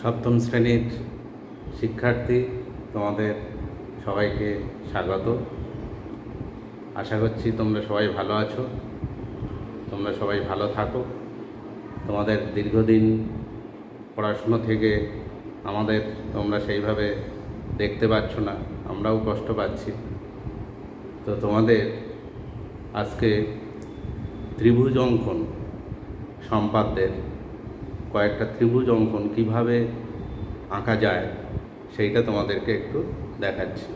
সপ্তম শ্রেণীর শিক্ষার্থী, তোমাদের সবাইকে স্বাগত। আশা করছি তোমরা সবাই ভালো আছো, তোমরা সবাই ভালো থাকো। তোমাদের দীর্ঘদিন পড়াশুনো থেকে আমাদের তোমরা সেইভাবে দেখতে পাচ্ছ না, আমরাও কষ্ট পাচ্ছি। তো তোমাদের আজকে ত্রিভুজ অঙ্কন সম্পাদ্যের কয়েকটা ত্রিভুজ অঙ্কন কীভাবে আঁকা যায় সেইটা তোমাদেরকে একটু দেখাচ্ছি।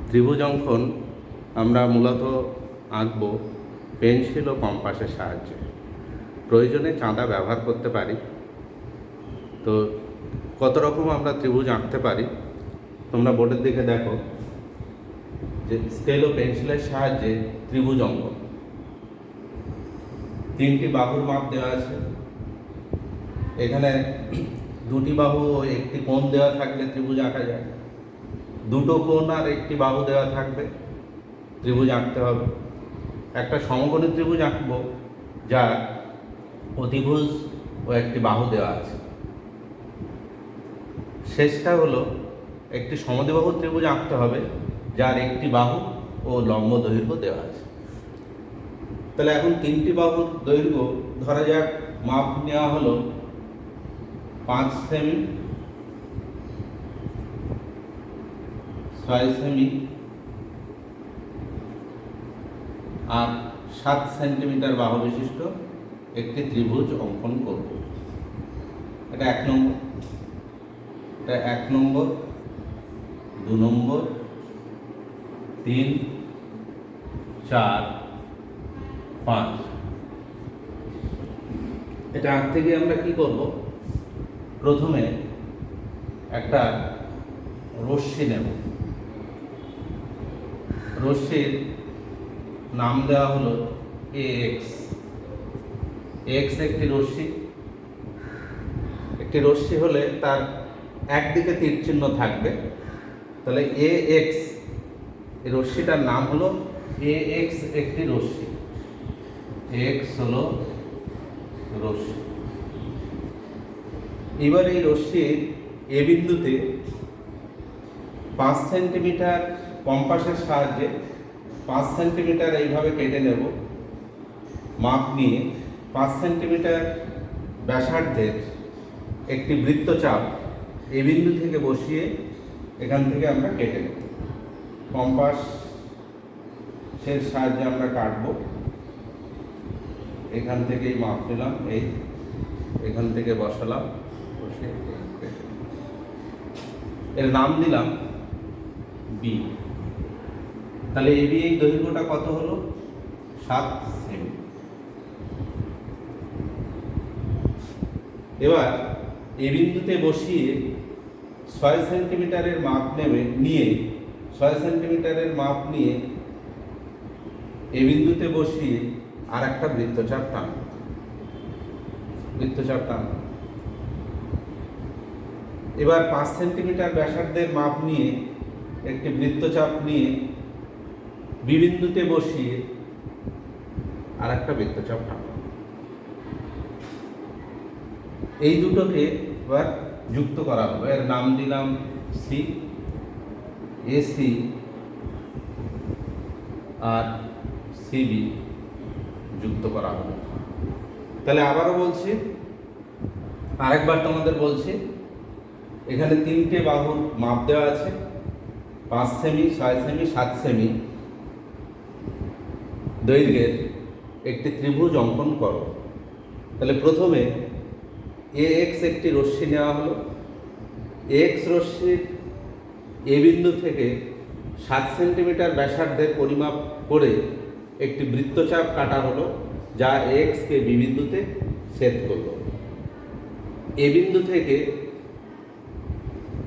ত্রিভুজ অঙ্কন আমরা মূলত আঁকব পেন্সিল ও কম্পাসের সাহায্যে। প্রয়োজনে চাঁদা ব্যবহার করতে পারি। তো কত রকম আমরা ত্রিভুজ আঁকতে পারি তোমরা বোর্ডের দিকে দেখো যে স্কেল ও পেন্সিলের সাহায্যে ত্রিভুজ অঙ্কন। তিনটি বাহুর মাপ দেওয়া আছে, এখানে দুটি বাহু ও একটি কোণ দেওয়া থাকলে ত্রিভুজ আঁকা যায়। দুটো কোণ আর একটি বাহু দেওয়া থাকবে, ত্রিভুজ আঁকতে হবে। একটা সমকোণী ত্রিভুজ আঁকবো যার অতিভুজ ও একটি বাহু দেওয়া আছে। শেষটা হলো একটি সমদ্বিবাহু ত্রিভুজ আঁকতে হবে যার একটি বাহু ও লম্ব দৈর্ঘ্য দেওয়া আছে। তাহলে এখন তিনটি বাহুর দৈর্ঘ্য ধরা যাক মাপ নেওয়া হলো 5 সেমি, 6 সেমি আর 7 সেন্টিমিটার বাহু বিশিষ্ট একটি ত্রিভুজ অঙ্কন করব। এটা 1 নম্বর, এটা 1 নম্বর, 2 নম্বর, 3, 4, 5। এটা আঁকতে গিয়ে আমরা কি করব, প্রথমে একটা রশ্মি নেব। রশ্মির নাম দেওয়া হলো এক্স। এক্স একটি রশ্মি। একটি রশ্মি হলে তার একদিকে তীর চিহ্ন থাকবে, তাহলে এ এক্স, এই রশ্মিটার নাম হলো এ এক্স একটি রশ্মি। এক্স হলো রশ্মি। এবার এই রশ্মির এ বিন্দুতে 5 সেন্টিমিটার কম্পাসের সাহায্যে 5 সেন্টিমিটার এইভাবে কেটে নেব। মাপ নিয়ে 5 সেন্টিমিটার ব্যাসার্ধের একটি বৃত্তচাপ এ বিন্দু থেকে বসিয়ে এখান থেকে আমরা কেটে নেব। কম্পাসের সাহায্যে আমরা কাটবো। এখান থেকেই মাপ নিলাম, এই এখান থেকে বসালাম, বসে এর নাম দিলাম বি। তাহলে এবি এই দৈর্ঘ্যটা কত হলো? 7 সেমি। এবার এ বিন্দুতে বসিয়ে 6 সেন্টিমিটারের মাপ নিয়ে 6 সেন্টিমিটারের মাপ নিয়ে এ বিন্দুতে বসিয়ে আর একটা বৃত্তচাপ টানব। এবার 5 সেন্টিমিটার ব্যাসার্ধের মাপ নিয়ে একটি বৃত্তচাপ নিয়ে বি বিন্দুতে বসিয়ে আর একটা বৃত্তচাপ টানব। এই দুটোকে এবার যুক্ত করা হবে। এর নাম দিলাম সি। এসি আর সিবি যুক্ত করা হবে। তাহলে আবারও বলছি, আরেকবার তোমাদের বলছি, এখানে তিনটে বাহুর মাপ দেওয়া আছে, 5 সেমি, 6 সেমি, 7 সেমি দৈর্ঘ্যের একটি ত্রিভুজ অঙ্কন করো। তাহলে প্রথমে এ এক্স একটি রশ্মি নেওয়া হলো। এক্স রশ্মির এ বিন্দু থেকে 7 সেন্টিমিটার ব্যাসার্ধের পরিমাপ করে একটি বৃত্তচাপ কাটা হলো যা এক্সকে বি বিন্দুতে ছেদ করলো। এ বিন্দু থেকে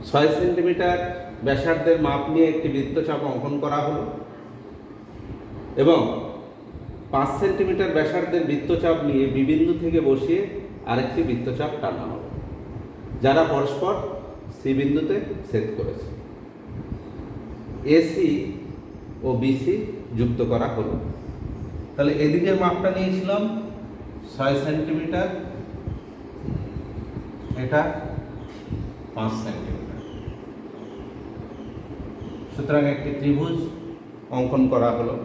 6 সেন্টিমিটার ব্যাসার্ধের মাপ নিয়ে একটি বৃত্তচাপ অঙ্কন করা হলো এবং 5 সেন্টিমিটার ব্যাসার্ধের বৃত্তচাপ নিয়ে বি বিন্দু থেকে বসিয়ে আরেকটি বৃত্তচাপ টানা হলো যারা পরস্পর সি বিন্দুতে ছেদ করেছে। এসি ও বিসি যুক্ত করা হলো। তাহলে এদিকের মাপটা নিয়েছিলাম 6 সেন্টিমিটার, এটা 5 সেন্টিমিটার। সুতরাং একটি ত্রিভুজ অঙ্কন করা হলো।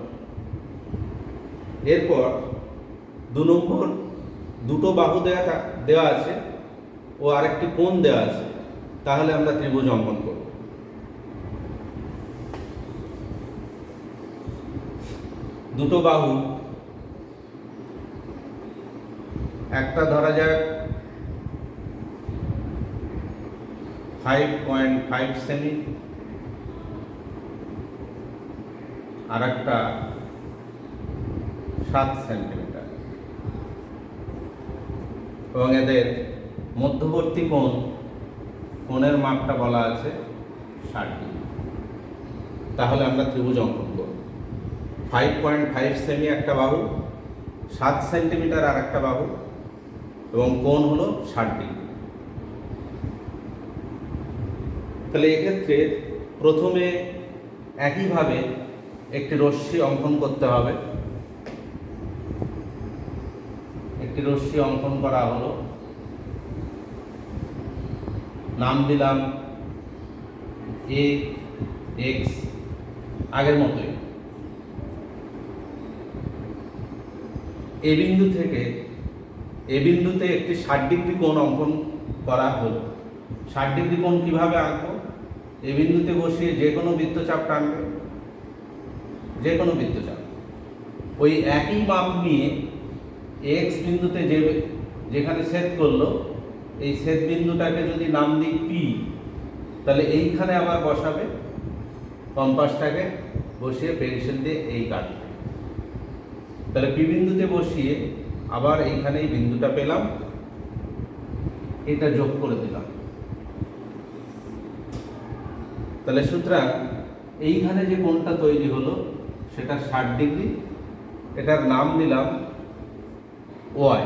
এরপর 2 নম্বর দুটো বাহু দেওয়া আছে ও আরেকটি কোণ দেওয়া আছে, তাহলে আমরা ত্রিভুজ অঙ্কন করব। দুটো বাহু, একটা ধরা যাক 5.5 সেমি, আর একটা 7 সেন্টিমিটার, এবং এদের মধ্যবর্তী কোণের মাপটা বলা আছে 60 ডিগ্রি। তাহলে আমরা ত্রিভুজ অঙ্কন করব। 5.5 সেমি একটা বাহু, 7 সেন্টিমিটার আর একটা বাহু, এবং কোণ হলো 60 ডিগ্রি। তাহলে এক্ষেত্রে প্রথমে একইভাবে একটি রশ্মি অঙ্কন করতে হবে। একটি রশ্মি অঙ্কন করা হলো, নাম দিলাম এ এক্স, আগের মতোই। এ বিন্দুতে একটি 60 ডিগ্রি কোণ অঙ্কন করা হলো। 60 ডিগ্রি কোণ কিভাবে আঁকবো? এ বিন্দুতে বসিয়ে যে কোনো বৃত্তচাপ টানবে, যে কোনো বৃত্তচাপ। ওই একই মাপ নিয়ে এক্স বিন্দুতে যেখানে ছেদ করলো, এই ছেদ বিন্দুটাকে যদি নাম দিই পি, তাহলে এইখানে আবার বসাবে, কম্পাসটাকে বসিয়ে পেন্সিল দিয়ে এই কাটবে। তাহলে পি বিন্দুতে বসিয়ে আবার এইখানে এই বিন্দুটা পেলাম, এটা যোগ করে দিলাম। তাহলে সুতরাং এইখানে যে কোণটা তৈরি হলো সেটা 60 ডিগ্রি, এটার নাম দিলাম ওয়াই।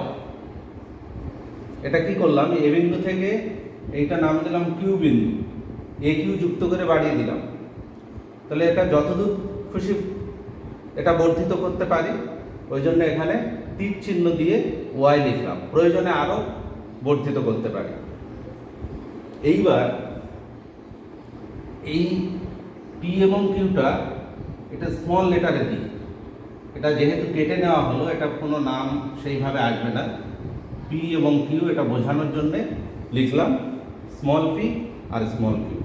এটা কি করলাম? এ বিন্দু থেকে এইটা নাম দিলাম কিউ বিন্দু, এ কিউ যুক্ত করে বাড়িয়ে দিলাম। তাহলে এটা যতদূর খুশি এটা বর্ধিত করতে পারি, ওই জন্য এখানে তীর চিহ্ন দিয়ে ওয়াই লিখলাম। প্রয়োজনে আরও বর্ধিত করতে পারি। এইবার এই পি এবং কিউটা এটা স্মল লেটারে দিই। এটা যেহেতু কেটে নেওয়া হলো, এটা কোনো নাম সেইভাবে আসবে না। পি এবং কিউ এটা বোঝানোর জন্যে লিখলাম small P R small Q.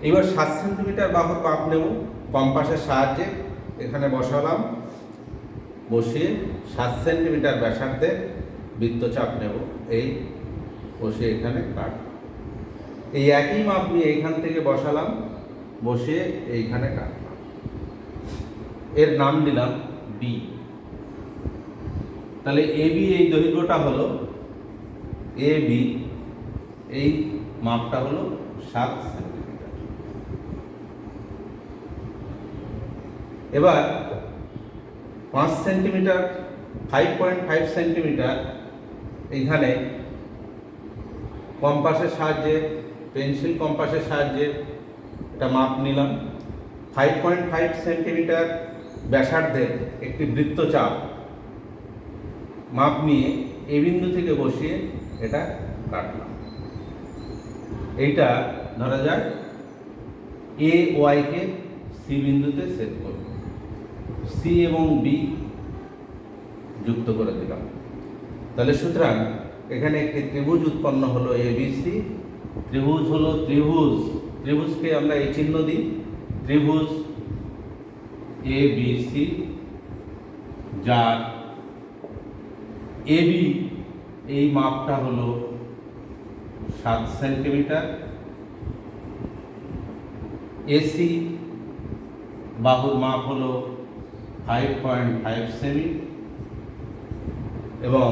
এবার 7 সেন্টিমিটার বাহুর মাপ নেব, কম্পাসের সাহায্যে এখানে বসালাম, বসিয়ে 7 সেন্টিমিটার ব্যাসার্ধের বৃত্তচাপ নেব, এই বসিয়ে এখানে কাটব। এই একই মাপ নিয়ে এইখান থেকে বসালাম, বসিয়ে এইখানে কাটলাম। এর নাম দিলাম বি। তাহলে এ বি এই দৈর্ঘ্যটা হলো এ বি, এই মাপটা হলো 7 সেন্টিমিটার। এবার 5 সেন্টিমিটার, 5.5 সেন্টিমিটার এইখানে কম্পাসের সাহায্যে, পেন্সিল কম্পাসের সাহায্যে এটা মাপ নিলাম। 5.5 সেন্টিমিটার ব্যাসার্ধের একটি বৃত্তচাপ মাপ নিয়ে এ বিন্দু থেকে বসিয়ে এটা কাটলাম। এইটা ধরা যাক এ ওয়াইকে সি বিন্দুতে ছেদ করব, সি এবং বি যুক্ত করে দিলাম। তাহলে সুতরাং এখানে একটি ত্রিভুজ উৎপন্ন হলো এবিসি। ত্রিভুজ হলো ত্রিভুজকে আমরা এই চিহ্ন দিই, ত্রিভুজ এবিসি, যার এবি এই মাপটা হলো 7 সেন্টিমিটার, এসি বাহুর মাপ হলো 5.5 সেমি, এবং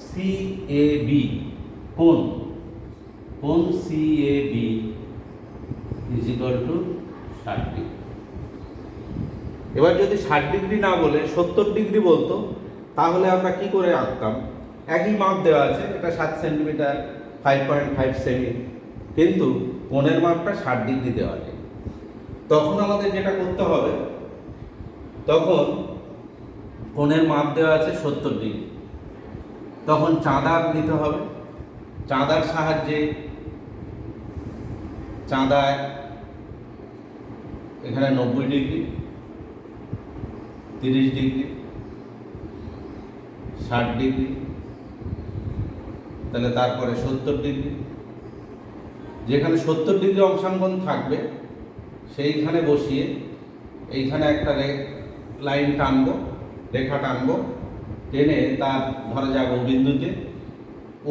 সিএবি কোণ CAB is equal to 60 degree. এবার যদি 60 ডিগ্রি না বলে 70 ডিগ্রি বলতো, তাহলে আমরা কি করে আঁকতাম? একই মাপ দেওয়া আছে, এটা 7 সেন্টিমিটার, 5.5 সেমি, কিন্তু কোণের মাপটা 60 ডিগ্রি দেওয়া নেই। তখন আমাদের যেটা করতে হবে, তখন কোণের মাপ দেওয়া আছে 70 ডিগ্রি, তখন চাঁদা নিতে হবে। চাঁদার সাহায্যে চাঁদায় এখানে 90 ডিগ্রি, 30 ডিগ্রি, 60 ডিগ্রি, তাহলে তারপরে 70 ডিগ্রি। যেখানে 70 ডিগ্রি অংশাঙ্কন থাকবে সেইখানে বসিয়ে এইখানে একটা লাইন টানবো, রেখা টানবো, টেনে তার ধরা যাক ও বিন্দুতে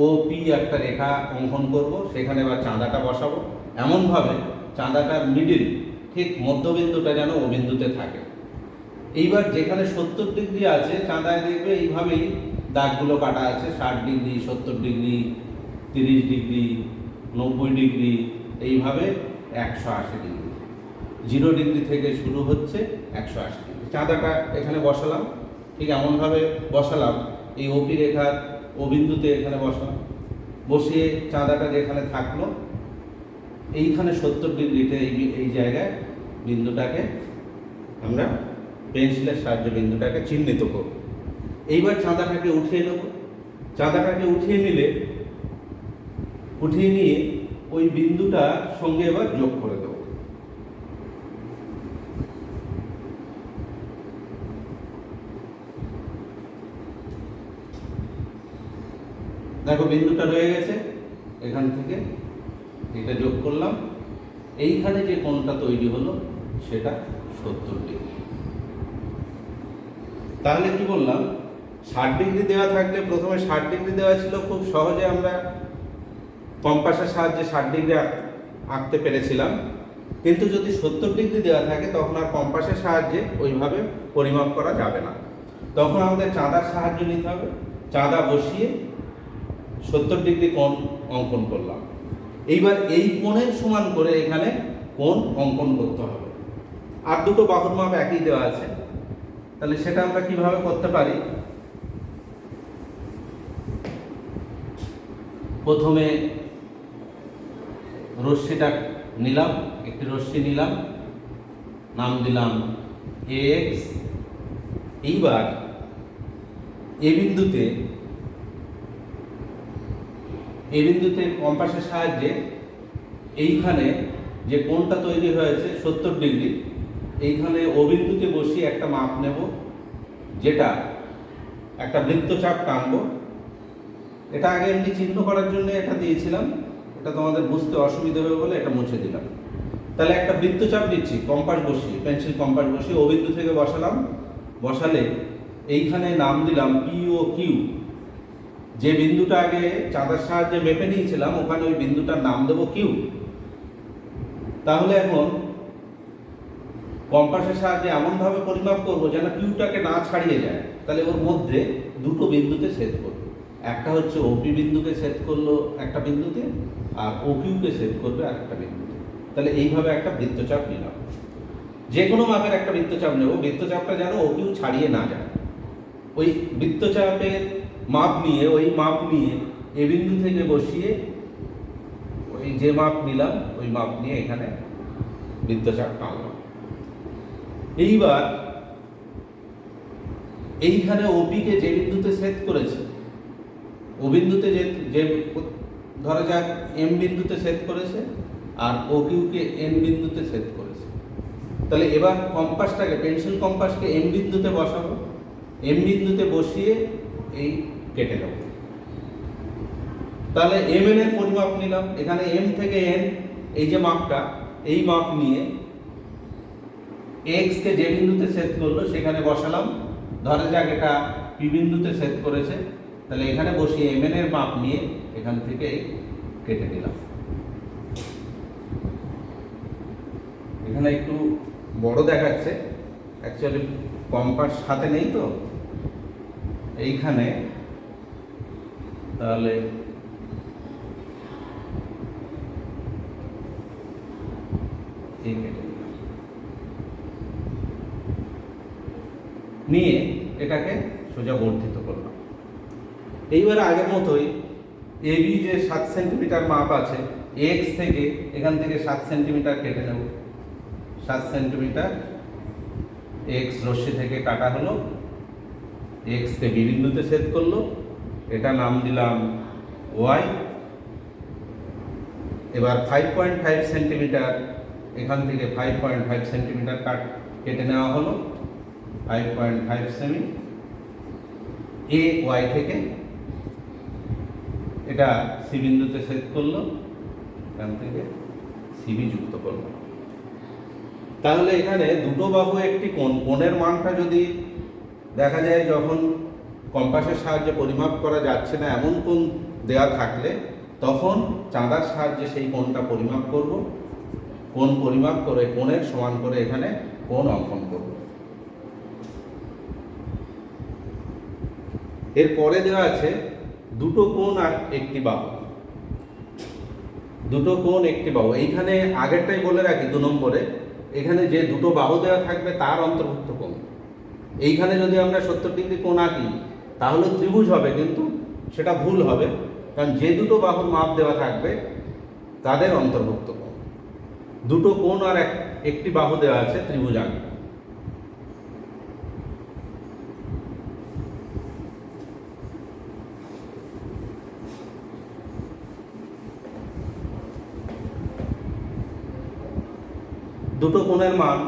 ও পি একটা রেখা অঙ্কন করব, সেখানে এবার চাঁদাটা বসাবো এমনভাবে চাঁদাটার মিডিল ঠিক মধ্যবিন্দুটা যেন ও বিন্দুতে থাকে। এইবার যেখানে 70 ডিগ্রি আছে চাঁদায় দেখবে এইভাবেই দাগগুলো কাটা আছে, 60 ডিগ্রি, 70 ডিগ্রি, 30 ডিগ্রি, 90 ডিগ্রি, এইভাবে 180 ডিগ্রি। 0 ডিগ্রি থেকে শুরু হচ্ছে 180 ডিগ্রি। চাঁদাটা এখানে বসালাম, ঠিক এমনভাবে বসালাম, এই ওপি রেখার ও বিন্দুতে এখানে বসালাম, বসিয়ে চাঁদাটা যেখানে থাকলো এইখানে 70 ডিগ্রিতে এই জায়গায় বিন্দুটাকে আমরা পেন্সিলের সাহায্যে বিন্দুটাকে চিহ্নিত করব। এইবার চাঁদাটাকে উঠিয়ে নেব। চাঁদাটাকে উঠিয়ে নিয়ে ওই বিন্দুটার সঙ্গে এবার যোগ করে দেব। দেখো বিন্দুটা রয়ে গেছে, এখান থেকে এটা যোগ করলাম, এইখানে যে কোণটা তৈরি হলো সেটা 70 ডিগ্রি। তাহলে কি বললাম, 60 ডিগ্রি দেওয়া থাকলে প্রথমে 60 ডিগ্রি দেওয়া ছিল, খুব সহজে আমরা কম্পাসের সাহায্যে 60 ডিগ্রি আঁকতে পেরেছিলাম। কিন্তু যদি 70 ডিগ্রি দেওয়া থাকে তখন আর কম্পাসের সাহায্যে ওইভাবে পরিমাপ করা যাবে না, তখন আমাদের চাঁদার সাহায্য নিতে হবে। চাঁদা বসিয়ে 70 ডিগ্রি কোণ অঙ্কন করলাম। এইবার এই কোণের সমান করে এখানে কোণ অঙ্কন করতে হবে। আর দুটো বাহুর মাপ একই দেওয়া আছে, তাহলে সেটা আমরা কিভাবে করতে পারি। প্রথমে রশ্মিটা নিলাম, একটি রশ্মি নিলাম, নাম দিলাম AX। এইবার এ বিন্দুতে কম্পাসের সাহায্যে এইখানে যে কোণটা তৈরি হয়েছে 70 ডিগ্রি, এইখানে ও বিন্দুতে বসিয়ে একটা মাপ নেব, যেটা একটা বৃত্তচাপ টানবো। এটা আগে এমনি চিহ্ন করার জন্য এটা দিয়েছিলাম, এটা তোমাদের বুঝতে অসুবিধা হবে বলে এটা মুছে দিলাম। তাহলে একটা বৃত্তচাপ দিচ্ছি কম্পাস বসিয়ে, পেন্সিল কম্পাস বসিয়ে ও বিন্দু থেকে বসালাম। বসালে এইখানে নাম দিলাম POQ। যে বিন্দুটা আগে চাঁদার সাহায্যে মেপে নিয়েছিলাম ওখানে ওই বিন্দুটার নাম দেবো Q। তাহলে এখন কম্পাসের সাহায্যে এমনভাবে পরিমাপ করবো যেন কিউটাকে না ছাড়িয়ে যায়। তাহলে ওর মধ্যে দুটো বিন্দুতে ছেদ করবে, একটা হচ্ছে OP বিন্দুকে ছেদ করলো একটা বিন্দুতে, আর OQকে ছেদ করবে আরেকটা বিন্দুতে। তাহলে এইভাবে একটা বৃত্তচাপ নিলাম, যে কোনো মাপের একটা বৃত্তচাপ নেব, বৃত্তচাপটা যেন OQ ছাড়িয়ে না যায়। ওই বৃত্তচাপের মাপ নিয়ে এ বিন্দু থেকে বসিয়ে ওই যে মাপ নিলাম ওই মাপ নিয়ে এখানে বৃত্তচাপ টানলাম। এইবার এইখানে ওপিকে যে বিন্দুতে ছেদ করেছে, ও বিন্দুতে যে ধরা যাক এম বিন্দুতে ছেদ করেছে, আর OQকে এন বিন্দুতে ছেদ করেছে। তাহলে এবার কম্পাসটাকে, পেন্সিল কম্পাসকে এম বিন্দুতে বসাবো, এম বিন্দুতে বসিয়ে এই কেটে দেবো। তাহলে MN এর পরিমাপ নিলাম, এখানে M থেকে N এই যে মাপটা, এই মাপ নিয়ে X কে যে বিন্দুতে ছেদ করলো সেখানে বসালাম। ধরা যাক এটা P বিন্দুতে ছেদ করেছে, তাহলে এখানে বসিয়ে MN এর মাপ নিয়ে এখান থেকে কেটে দিলাম। এখানে একটু বড় দেখাচ্ছে, অ্যাকচুয়ালি কম্পাস সাথে নেই তো এইখানে, তাহলে এই কেটে দিলাম। নিয়ে এটাকে সোজা বর্ধিত করলাম। এইবার আগের মতোই AB যে 7 সেন্টিমিটার মাপ আছে, X থেকে এখান থেকে 7 সেন্টিমিটার কেটে নেব। 7 সেন্টিমিটার X রশ্মি থেকে কাটা হলো, X কে বি বিন্দুতে ছেদ করলো, এটা নাম দিলাম Y। এবার 5.5 সেন্টিমিটার, এখান থেকে 5.5 সেন্টিমিটার কেটে নেওয়া হলো। 5.5 সেমি এ ওয়াই থেকে এটা সি বিন্দুতে ছেদ করলো, এখান থেকে সিবি যুক্ত করলো। তাহলে এখানে দুটো বাহু একটি কোণের মানটা যদি দেখা যায় যখন কম্পাসের সাহায্যে পরিমাপ করা যাচ্ছে না এমন কোণ দেওয়া থাকলে তখন চাঁদার সাহায্যে সেই কোণটা পরিমাপ করব। কোণ পরিমাপ করে কোণের সমান করে এখানে কোণ অঙ্কন করব। এরপরে দেওয়া আছে দুটো কোণ আর একটি বাহু। দুটো কোণ একটি বাহু, এইখানে আগেরটাই বলে রাখি 2 নম্বরে, এখানে যে দুটো বাহু দেওয়া থাকবে তার অন্তর্ভুক্ত কোণ। এইখানে যদি আমরা 70 ডিগ্রি কোণ আঁকি তাহলে ত্রিভুজ হবে, কিন্তু সেটা ভুল হবে, কারণ যে দুটো বাহুর মাপ দেওয়া থাকবে তাদের অন্তর্ভুক্ত কোণ। দুটো কোণ আর একটি বাহু দেওয়া আছে, ত্রিভুজ আঁকবে। দুটো কোণের মান,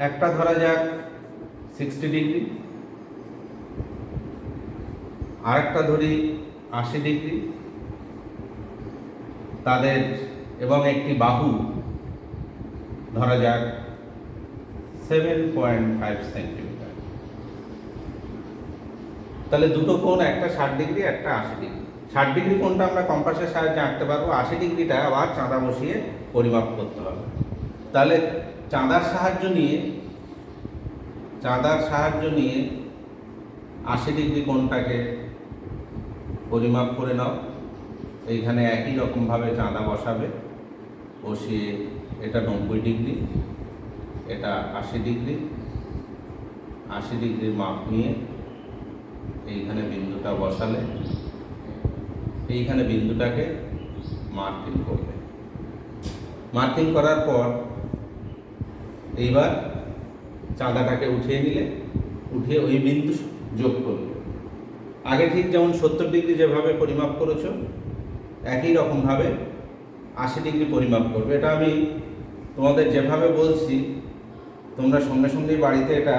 একটা ধরা যাক 60 ডিগ্রি, আর একটা ধরি 80 ডিগ্রি, তাদের এবং একটি বাহু ধরা যাক 7.5 সেন্টিমিটার। তাহলে দুটো কোণ, একটা 60 ডিগ্রি, একটা 80 ডিগ্রি। 60 ডিগ্রি কোণটা আমরা কম্পাসের সাহায্যে আঁকতে পারবো, 80 ডিগ্রিটা আবার চাঁদা বসিয়ে পরিমাপ করতে হবে। তাহলে চাঁদার সাহায্য নিয়ে 80 ডিগ্রি কোণটাকে পরিমাপ করে নাও। এইখানে একই রকমভাবে চাঁদা বসাবে, বসিয়ে এটা 90 ডিগ্রি, এটা 80 ডিগ্রি। 80 ডিগ্রির মাপ নিয়ে এইখানে বিন্দুটা বসালে এইখানে বিন্দুটাকে মার্কিং করবে। মার্কিং করার পর এইবার চাঁদাটাকে উঠিয়ে নিলে, উঠিয়ে ওই বিন্দু যোগ করবে। আগে ঠিক যেমন 70 ডিগ্রি যেভাবে পরিমাপ করেছো একই রকমভাবে 80 ডিগ্রি পরিমাপ করবে। এটা আমি তোমাদের যেভাবে বলছি তোমরা সঙ্গে সঙ্গেই বাড়িতে এটা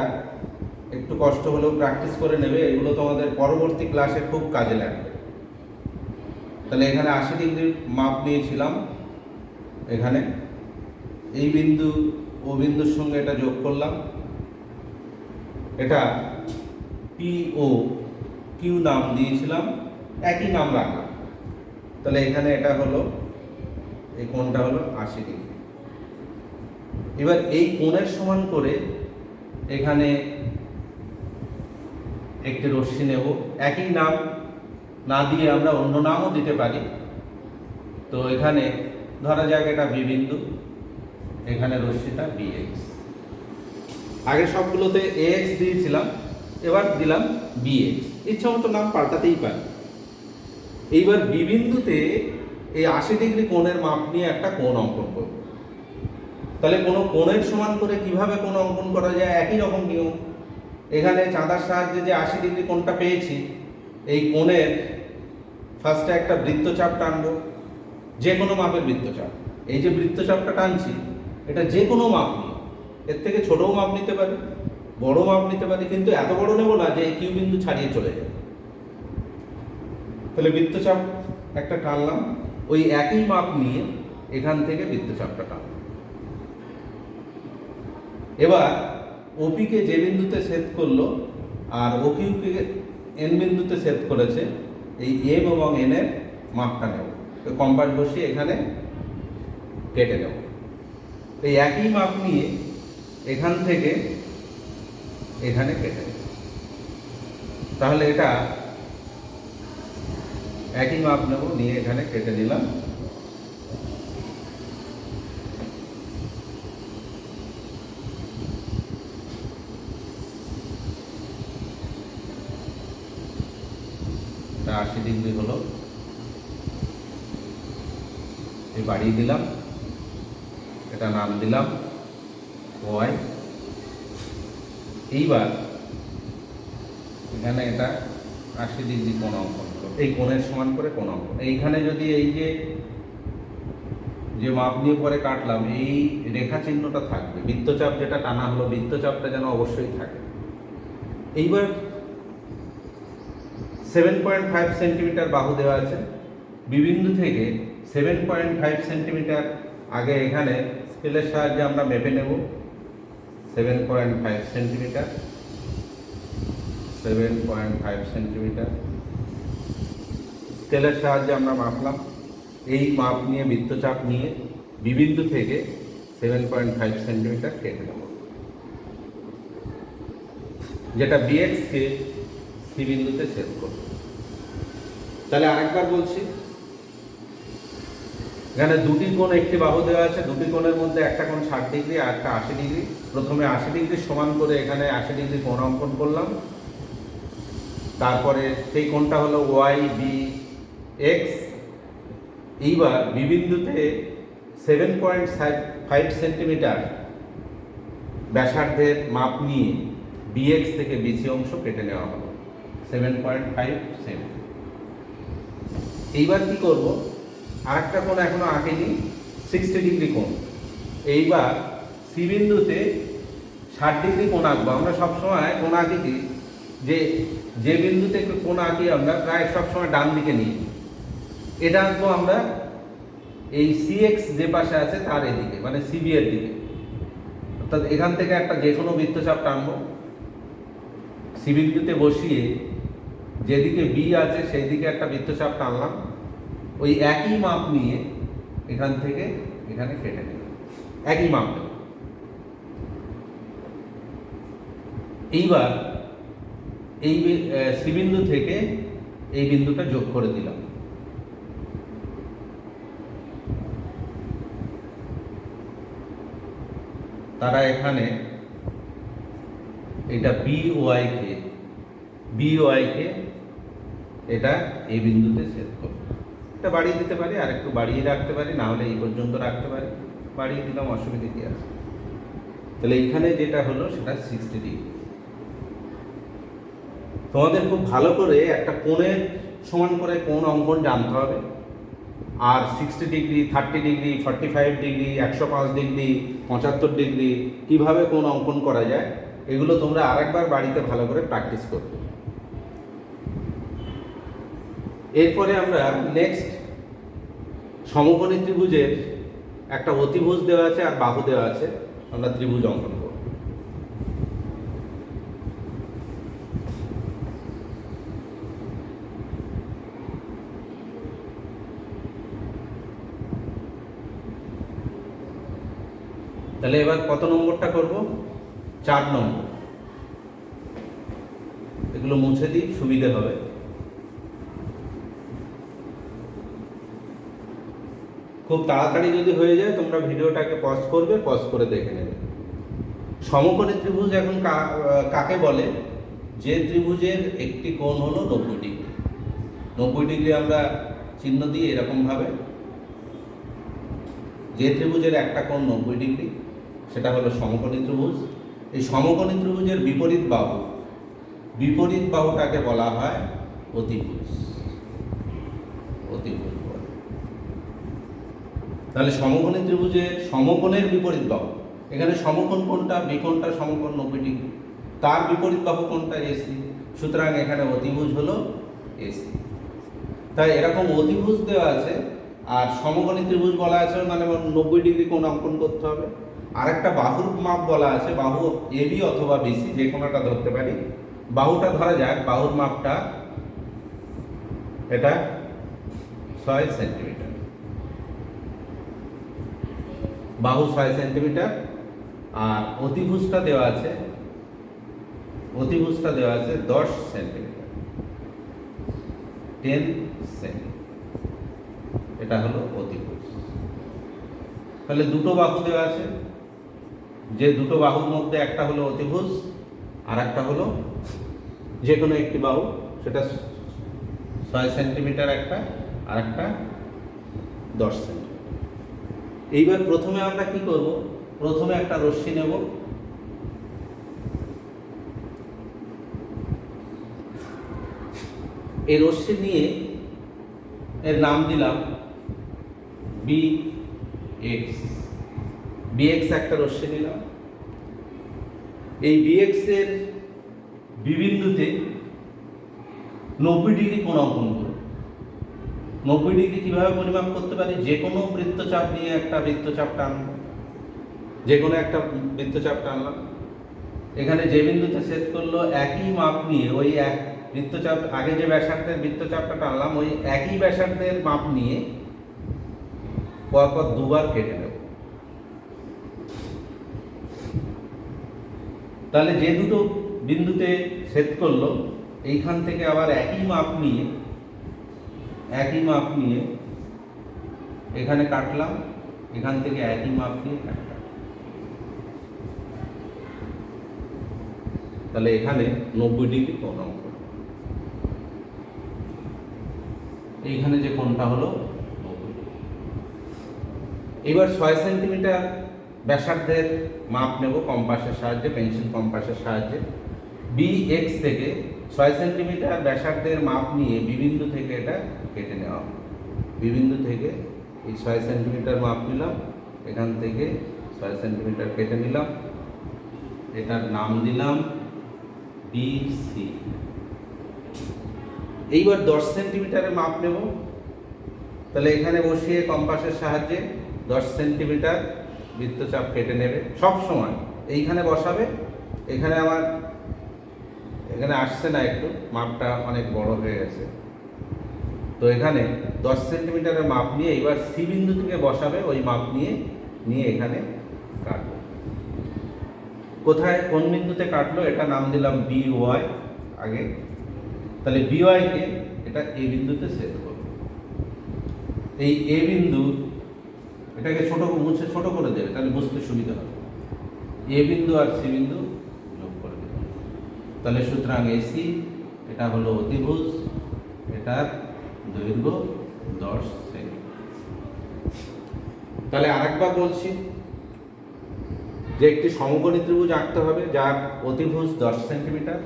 একটু কষ্ট হলেও প্র্যাকটিস করে নেবে, এগুলো তোমাদের পরবর্তী ক্লাসে খুব কাজে লাগবে। তাহলে এখানে 80 ডিগ্রির মাপ নিয়েছিলাম, এখানে এই বিন্দু ও বিন্দুর সঙ্গে এটা যোগ করলাম, এটা পি ও কিউ নাম দিয়েছিলাম, একই নাম রাখলাম। তাহলে এখানে এটা হলো, এই কোণটা হলো 80 ডিগ্রি। এবার এই কোণের সমান করে এখানে একটি রশ্মি নেব, একই নাম না দিয়ে আমরা অন্য নামও দিতে পারি। তো এখানে ধরা যাক এটা বি বিন্দু, এখানে রশ্মিটা বিএক্স। আগে সবগুলোতে এক্স দিয়েছিলাম, এবার দিলাম বিএক্স, ইচ্ছা মতো নাম পাল্টাতেই পারি। এইবার বি বিন্দুতে এই 80 ডিগ্রি কোণের মাপ নিয়ে একটা কোণ অঙ্কন করব। তাহলে কোনো কোণের সমান করে কিভাবে কোণ অঙ্কন করা যায়, একই রকম নিয়ম। এখানে চাঁদার সাহায্যে যে 80 ডিগ্রি কোণটা পেয়েছি, এই কোণের ফার্স্টে একটা বৃত্তচাপ টানবো, যে কোনো মাপের বৃত্তচাপ। এই যে বৃত্তচাপটা টানছি এটা যে কোনো মাপ নিয়ে, এর থেকে ছোটও মাপ নিতে পারি, বড় মাপ নিতে পারি, কিন্তু এত বড় নেব না যে এই কিউ বিন্দু ছাড়িয়ে চলে যাবে। তাহলে বৃত্তচাপ একটা টানলাম, ওই একই মাপ নিয়ে এখান থেকে বৃত্তচাপটা টানলাম। এবার ওপিকে যে বিন্দুতে ছেদ করলো আর ওকিউকে এন বিন্দুতে ছেদ করেছে, এই এম এবং এন এর মাপটা নেব, কম্পাস বসিয়ে এখানে কেটে নেব। এই একই মাপ নিয়ে এখান থেকে এখানে কেটে নেব। তাহলে এটা একই মাপ নেব, নিয়ে এখানে কেটে দিলাম। এটা 80 ডিগ্রি হলো, এই বাড়িয়ে দিলাম, এটা নাম দিলাম ওয়াই। এইবার এখানে এটা 80 ডিগ্রি কোণ অঙ্কন করব, এই কোণের সমান করে কোণ অঙ্কন। এইখানে যদি এই যে যে মাপ নিয়ে পরে কাটলাম, এই রেখা চিহ্নটা থাকবে, বৃত্তচাপ যেটা টানা হলো বৃত্তচাপটা যেন অবশ্যই থাকে। এইবার 7.5 সেন্টিমিটার বাহু দেওয়া আছে, বিবিন্দু থেকে 7.5 সেন্টিমিটার আগে এখানে স্কেলের সাহায্যে আমরা মেপে নেব। 7.5 সেন্টিমিটার, 7.5 সেন্টিমিটার স্কেলের সাহায্যে আমরা মাপলাম। এই মাপ নিয়ে বৃত্তচাপ নিয়ে বিবিন্দু থেকে 7.5 সেন্টিমিটার কেটে নেব, যেটা বিএক্সকে সি বিন্দুতে ছেদ করবে। তাহলে আরেকবার বলছি, এখানে দুটি কোণ একটি বাহু দেওয়া আছে, দুটি কোণের মধ্যে একটা কোণ 60 ডিগ্রি আর একটা 80 ডিগ্রি। প্রথমে 80 ডিগ্রি সমান করে এখানে 80 ডিগ্রি কোণ অঙ্কন করলাম। তারপরে সেই কোণটা হলো ওয়াই বি এক্স। এইবার বিবিন্দুতে 7.5 সেন্টিমিটার ব্যাসার্ধের মাপ নিয়ে বিএক্স থেকে বিসি অংশ কেটে নেওয়া হলো 7.5 সেমি। এইবার কি করব, আরেকটা কোণ এখনো আঁকেনি, 60 ডিগ্রি কোণ। এইবার সি বিন্দুতে 60 ডিগ্রি কোণ আঁকবো। আমরা সবসময় কোণ আঁকি কি, যে বিন্দুতে একটু কোণ আঁকি আমরা প্রায় সবসময় ডান দিকে নিই। এটা আঁকবো আমরা এই সিএক্স যে পাশে আছে তার এদিকে, মানে সিবি এর দিকে। অর্থাৎ এখান থেকে একটা যে কোনো বৃত্তচাপ টানবো, সি বিন্দুতে বসিয়ে যেদিকে বি আছে সেই দিকে একটা বৃত্তচাপ টানলাম, ওই একই মাপ নিয়ে এখান থেকে এখানে কেটে নেব, একই মাপ নেব। এইবার এই সি বিন্দু থেকে এই বিন্দুটা যোগ করে দিলাম। তারা এখানে এটা বিওয়াইকে এটা এই বিন্দুতে ছেদ করবে। এটা বাড়িয়ে দিতে পারি, আর একটু বাড়িয়ে রাখতে পারি, না হলে এই পর্যন্ত রাখতে পারি। বাড়িয়ে দিলাম, অসুবিধা কি আছে। তাহলে এইখানে যেটা হলো সেটা 60 ডিগ্রি। তোমাদের খুব ভালো করে একটা কোণের সমান করে কোণ অঙ্কন জানতে হবে। আর 60 degree, 30 degree, 45 degree, 105 degree, 75 degree কিভাবে কোণ অঙ্কন করা যায়, এগুলো তোমরা আরেকবার বাড়িতে ভালো করে প্র্যাকটিস করবে। এরপরে আমরা নেক্সট সমকোণী ত্রিভুজের একটা অতিভুজ দেওয়া আছে আর বাহু দেওয়া আছে, আমরা ত্রিভুজ অঙ্কন করব। তাহলে এবার কত নম্বরটা করব? 4 নম্বর। এগুলো মুছে দিই, সুবিধে হবে। খুব তাড়াতাড়ি যদি হয়ে যায় তোমরা ভিডিওটাকে পজ করবে, পজ করে দেখে নেবে। সমকোণী ত্রিভুজ এখন কাকে বলে? যে ত্রিভুজের একটি কোণ হলো 90 ডিগ্রি। 90 ডিগ্রি আমরা চিহ্ন দিই এরকমভাবে। যে ত্রিভুজের একটা কোণ 90 ডিগ্রি সেটা হলো সমকোণী ত্রিভুজ। এই সমকোণী ত্রিভুজের বিপরীত বাহুটাকে বলা হয় অতিভুজ। বলে। তাহলে সমকোণী ত্রিভুজের সমকোণের বিপরীত বাহু, এখানে সমকোণ কোণটা, বিকোণটা সমকোণ 90 ডিগ্রি, তার বিপরীত বাহু কোণটা এসি। সুতরাং এখানে অতিভুজ হলো এসি। তাই এরকম অতিভুজ দেওয়া আছে আর সমকোণী ত্রিভুজ বলা আছে, মানে 90 ডিগ্রি কোণ অঙ্কন করতে হবে। আর একটা বাহুর মাপ বলা আছে, বাহু এবি অথবা বিসি, যে কোনোটা ধরতে পারি। বাহুটা ধরা যাক, বাহুর মাপটা এটা 6 সেন্টিমিটার, বাহু 6 সেন্টিমিটার। আর অতিভুজটা দেওয়া আছে 10 সেন্টিমিটার, 10 সেমি। এটা হলো অতিভুজ। তাহলে দুটো বাহু দেওয়া আছে, যে দুটো বাহুর মধ্যে একটা হলো অতিভুজ আর একটা হলো যে কোনো একটি বাহু, সেটা 6 সেন্টিমিটার একটা, আর একটা 10 সেন্টিমিটার। এইবার প্রথমে আমরা কি করব? প্রথমে একটা রশ্মি নেব, এই রশ্মি নিয়ে এর নাম দিলাম বি এক্স, বিএক্স একটা রশ্মি নিলাম। এই বিএক্স এর বিবিন্দুতে 90 ডিগ্রি কোণ অঙ্কন করব। 90 ডিগ্রি কিভাবে পরিমাপ করতে পারি? যে কোনো বৃত্তচাপ নিয়ে একটা বৃত্তচাপ টানব, যে কোনো একটা বৃত্তচাপ টানলাম। এখানে যে বিন্দুতে ছেদ করলো একই মাপ নিয়ে ওই এক বৃত্তচাপ, আগে যে ব্যাসার্ধের বৃত্তচাপটা টানলাম ওই একই ব্যাসার্ধের মাপ নিয়ে পরপর দুবার কেটে নেব। তাহলে যে দুটো বিন্দুতে ছেদ করলো এইখান থেকে আবার একই মাপ নিয়ে এখানে কাটলাম, এখান থেকে একই মাপ নিয়ে কাটলাম। তাহলে এখানে 90 ডিগ্রি কোণ অঙ্কন। এইখানে যে কোণটা হলো 90 ডিগ্রি। এবার 6 সেন্টিমিটার ব্যাসার্ধের মাপ নেব কম্পাসের সাহায্যে, পেন্সিল কম্পাসের সাহায্যে। বিএক্স থেকে 6 সেন্টিমিটার ব্যাসার্ধের মাপ নিয়ে বিবিন্দু থেকে এটা কেটে নেওয়া হবে। বিবিন্দু থেকে এই 6 সেন্টিমিটার মাপ নিলাম, এখান থেকে 6 সেন্টিমিটার কেটে নিলাম, এটার নাম দিলাম বিসি। এইবার 10 সেন্টিমিটারের মাপ নেব। তাহলে এখানে বসিয়ে কম্পাসের সাহায্যে 10 সেন্টিমিটার বৃত্তচাপ কেটে নেবে। সব সময় এইখানে বসাবে। এখানে আমার এখানে আসছে না, একটু মাপটা অনেক বড় হয়ে গেছে। তো এখানে 10 সেন্টিমিটারের মাপ নিয়ে এবার সি বিন্দু থেকে বসাবে, ওই মাপ নিয়ে এখানে কাটবে। কোথায় কোন বিন্দুতে কাটলো এটা নাম দিলাম বি ওয়াই আগে। তাহলে বি ওয়াইকে এটা এ বিন্দুতে ছেদ করবে। এই এ বিন্দু এটাকে ছোট করে দেবে, তাহলে বুঝতে সুবিধা হবে। এ বিন্দু আর সি বিন্দু যোগ করে দেবে। তাহলে সুতরাং এসি এটা হলো অতিভুজ, এটার দৈর্ঘ্য 10 সেমি। তাহলে আরেকবার বলছি যে একটি সমকোণী ত্রিভুজ আঁকতে হবে যার অতিভুজ 10 সেন্টিমিটার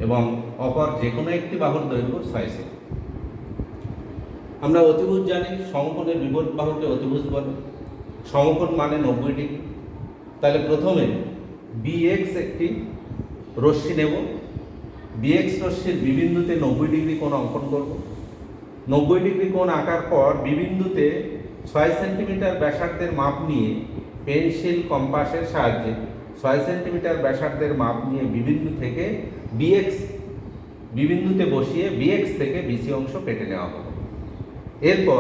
এবং অপর যে কোনো একটি বাহুর দৈর্ঘ্য 6 সেমি। আমরা অতিভুজ জানি, সমকোণের বিপরীত বাহুকে অতিভুজ বলে। সমকোণ মানে 90 ডিগ্রি। তাহলে প্রথমে বিএক্স একটি রশ্মি নেব। বিএক্স রশ্মির বিবিন্দুতে 90 ডিগ্রি কোণ অঙ্কন করব। 90 ডিগ্রি কোণ আঁকার পর বিবিন্দুতে 6 সেন্টিমিটার ব্যাসার্ধের মাপ নিয়ে পেন্সিল কম্পাসের সাহায্যে 6 সেন্টিমিটার ব্যাসার্ধের মাপ নিয়ে বিবিন্দু থেকে বিবিন্দুতে বসিয়ে বিএক্স থেকে বিসি অংশ কেটে নেওয়া হবে। এরপর